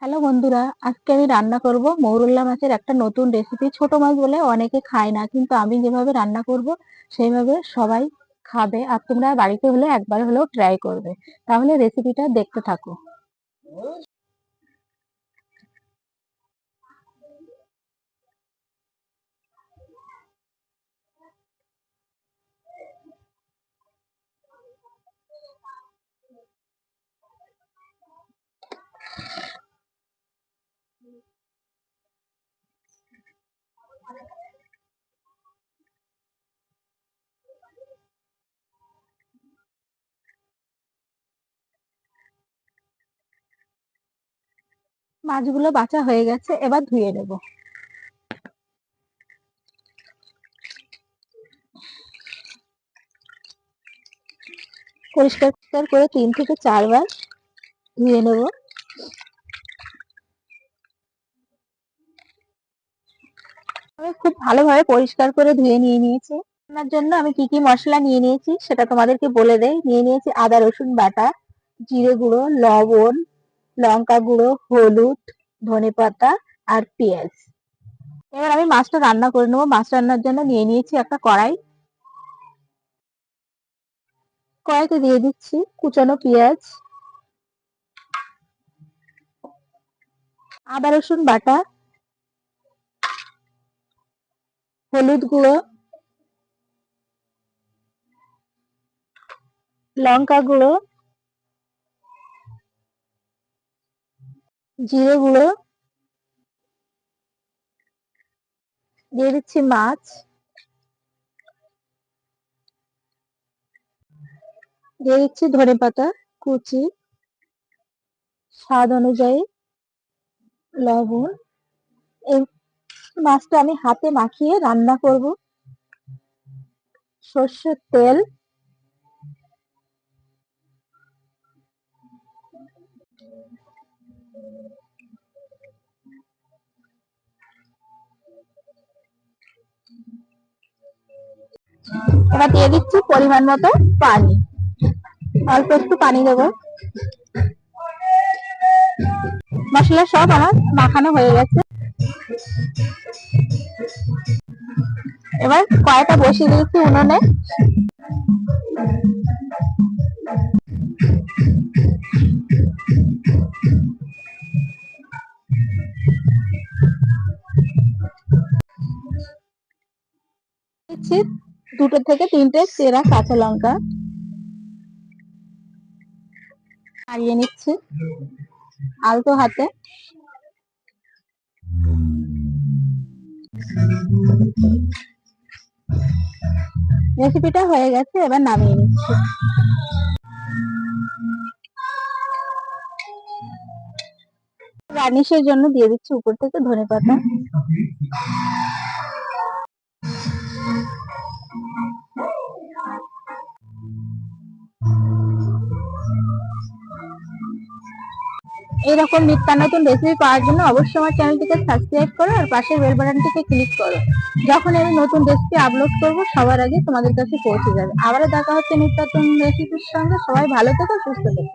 Hello বন্ধুরা, আজকে আমি রান্না করব মৌরলা মাছের একটা নতুন রেসিপি। ছোট মাছ বলে অনেকে খায় না, কিন্তু আমি যেভাবে রান্না করব সেইভাবে সবাই খাবে। আর তোমরা বাড়িতে হলে একবার হলেও ট্রাই করবে। তাহলে রেসিপিটা দেখতে থাকো। মাছগুলো বাছা হয়ে গেছে, এবার ধুয়ে নেব। পরিষ্কার করে 3 থেকে 4 বার ধুয়ে নেব। আমি খুব ভালোভাবে পরিষ্কার করে ধুয়ে নিয়েছি। রান্নার জন্য আমি কি কি মশলা নিয়ে নিয়েছি সেটা তোমাদেরকে বলে দেই। নিয়ে নিয়েছি আদা রসুন বাটা, জিরে গুঁড়ো, লবণ, লঙ্কা গুঁড়ো, হলুদ, ধনেপাতা আর পেঁয়াজ। এবার আমি মাছটা রান্না করে নেবো। মাছ রান্নার জন্য নিয়ে নিয়েছি একটা কড়াই। কড়াইতে দিয়ে দিচ্ছি কুচানো পেঁয়াজ, আদা রসুন বাটা, হলুদ গুঁড়ো, লঙ্কা গুঁড়ো, জিরে গুঁড়ো, দিয়ে দিচ্ছি মাছ, দিয়ে দিচ্ছি ধনেপাতা কুচি, স্বাদ অনুযায়ী লবণ। এই মাছটা আমি হাতে মাখিয়ে রান্না করব। সর্ষের তেল, এবার দিয়ে দিচ্ছি পরিমাণ মতো পানি। অল্প একটু পানি দেবো। মশলা সব আমার মাখানো হয়ে গেছে। এবার কড়াইটা বসিয়ে দিয়েছি উনুনে। দিচ্ছি 2 থেকে 3টে চেরা কাঁচা লঙ্কা, নাড়িয়ে নিচ্ছি আলতো হাতে। রেসিপিটা হয়ে গেছে, এবার নামিয়ে নিচ্ছি। গার্নিশের জন্য দিয়ে দিচ্ছি উপর থেকে ধনেপাতা। এরকম নিত্য নতুন রেসিপি পাওয়ার জন্য অবশ্যই আমার চ্যানেলটিকে সাবস্ক্রাইব করো আর পাশের বেল বাটনটিকে ক্লিক করো। যখন আমি নতুন রেসিপি আপলোড করব সবার আগে তোমাদের কাছে পৌঁছে যাবে। আবারও দেখা হচ্ছে নিত্য নতুন রেসিপির সঙ্গে। সবাই ভালো থেকো, সুস্থ থেকো।